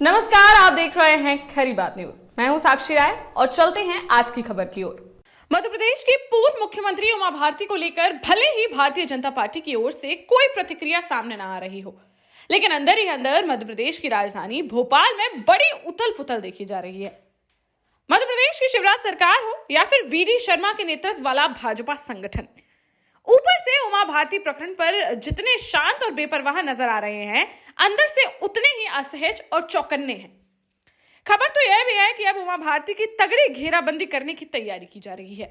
नमस्कार, आप देख रहे हैं खरी बात न्यूज। मैं हूं साक्षी राय और चलते हैं आज की खबर की ओर। मध्य प्रदेश की पूर्व मुख्यमंत्री उमा भारती को लेकर भले ही भारतीय जनता पार्टी की ओर से कोई प्रतिक्रिया सामने न आ रही हो, लेकिन अंदर ही अंदर मध्य प्रदेश की राजधानी भोपाल में बड़ी उथल पुथल देखी जा रही है। मध्य प्रदेश की शिवराज सरकार हो या फिर वीडी शर्मा के नेतृत्व वाला भाजपा संगठन, ऊपर से उमा भारती प्रकरण पर जितने शांत और बेपरवाह नजर आ रहे हैं, अंदर से उतने ही असहज और चौकन्ने हैं। खबर तो यह भी है कि अब उमा भारती की तगड़ी घेराबंदी करने की तैयारी की जा रही है।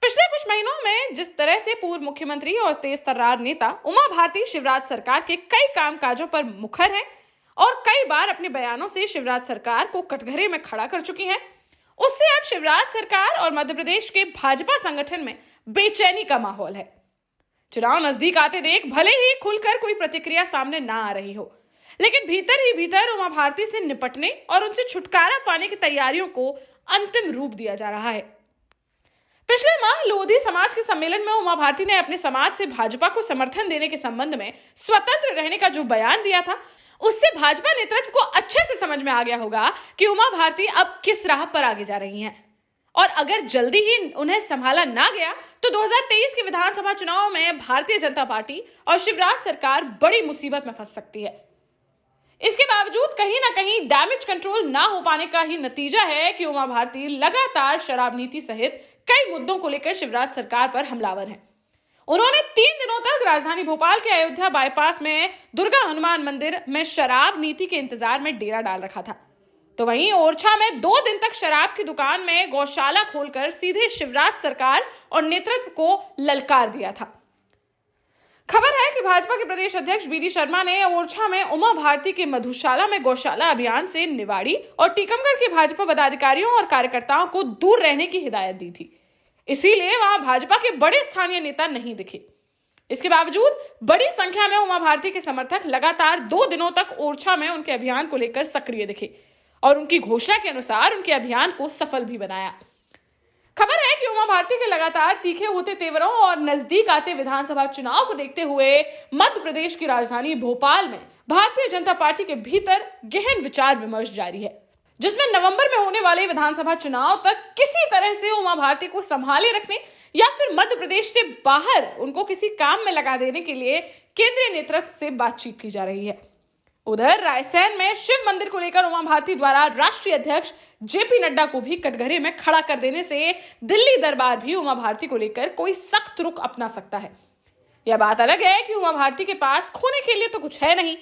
पिछले कुछ महीनों में जिस तरह से पूर्व मुख्यमंत्री और तेज तर्रार नेता उमा भारती शिवराज सरकार के कई कामकाजों पर मुखर है और कई बार अपने बयानों से शिवराज सरकार को कटघरे में खड़ा कर चुकी है, उससे अब शिवराज सरकार और मध्य प्रदेश के भाजपा संगठन में बेचैनी का माहौल है। चुनाव नजदीक आते देख भले ही खुलकर कोई प्रतिक्रिया सामने ना आ रही हो, लेकिन भीतर ही भीतर उमा भारती से निपटने और उनसे छुटकारा पाने की तैयारियों को अंतिम रूप दिया जा रहा है। पिछले माह लोधी समाज के सम्मेलन में उमा भारती ने अपने समाज से भाजपा को समर्थन देने के संबंध में स्वतंत्र रहने का जो बयान दिया था, उससे भाजपा नेतृत्व को अच्छे से समझ में आ गया होगा कि उमा भारती अब किस राह पर आगे जा रही हैं। और अगर जल्दी ही उन्हें संभाला ना गया तो 2023 के विधानसभा चुनाव में भारतीय जनता पार्टी और शिवराज सरकार बड़ी मुसीबत में फंस सकती है। इसके बावजूद कहीं ना कहीं डैमेज कंट्रोल ना हो पाने का ही नतीजा है कि उमा भारती लगातार शराब नीति सहित कई मुद्दों को लेकर शिवराज सरकार पर हमलावर हैं। उन्होंने 3 दिनों तक राजधानी भोपाल के अयोध्या बाईपास में दुर्गा हनुमान मंदिर में शराब नीति के इंतजार में डेरा डाल रखा था, तो वहीं ओरछा में 2 दिन तक शराब की दुकान में गौशाला खोलकर सीधे शिवराज सरकार और नेतृत्व को ललकार दिया था। खबर है कि भाजपा के प्रदेश अध्यक्ष वीडी शर्मा ने ओरछा में उमा भारती के मधुशाला में गौशाला अभियान से निवाड़ी और टीकमगढ़ के भाजपा पदाधिकारियों और कार्यकर्ताओं को दूर रहने की हिदायत दी थी। इसीलिए वहां भाजपा के बड़े स्थानीय नेता नहीं दिखे। इसके बावजूद बड़ी संख्या में उमा भारती के समर्थक लगातार 2 दिनों तक ओरछा में उनके अभियान को लेकर सक्रिय दिखे और उनकी घोषणा के अनुसार उनके अभियान को सफल भी बनाया। खबर है कि उमा भारती के लगातार तीखे होते तेवरों और नजदीक आते विधानसभा चुनाव को देखते हुए मध्य प्रदेश की राजधानी भोपाल में भारतीय जनता पार्टी के भीतर गहन विचार विमर्श जारी है, जिसमें नवंबर में होने वाले विधानसभा चुनाव तक किसी तरह से उमा भारती को संभाले रखने या फिर मध्य प्रदेश से बाहर उनको किसी काम में लगा देने के लिए केंद्रीय नेतृत्व से बातचीत की जा रही है। उधर रायसेन में शिव मंदिर को लेकर उमा भारती द्वारा राष्ट्रीय अध्यक्ष जेपी नड्डा को भी कटघरे में खड़ा कर देने से दिल्ली दरबार भी उमा भारती को लेकर कोई सख्त रुख अपना सकता है। यह बात अलग है कि उमा भारती के पास खोने के लिए तो कुछ है नहीं।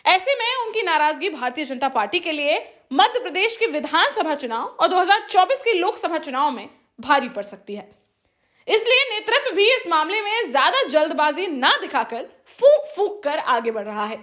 ऐसे में उनकी नाराजगी भारतीय जनता पार्टी के लिए मध्य प्रदेश के विधानसभा चुनाव और 2024 के लोकसभा चुनाव में भारी पड़ सकती है। इसलिए नेतृत्व भी इस मामले में ज्यादा जल्दबाजी ना दिखाकर फूंक फूंक कर आगे बढ़ रहा है।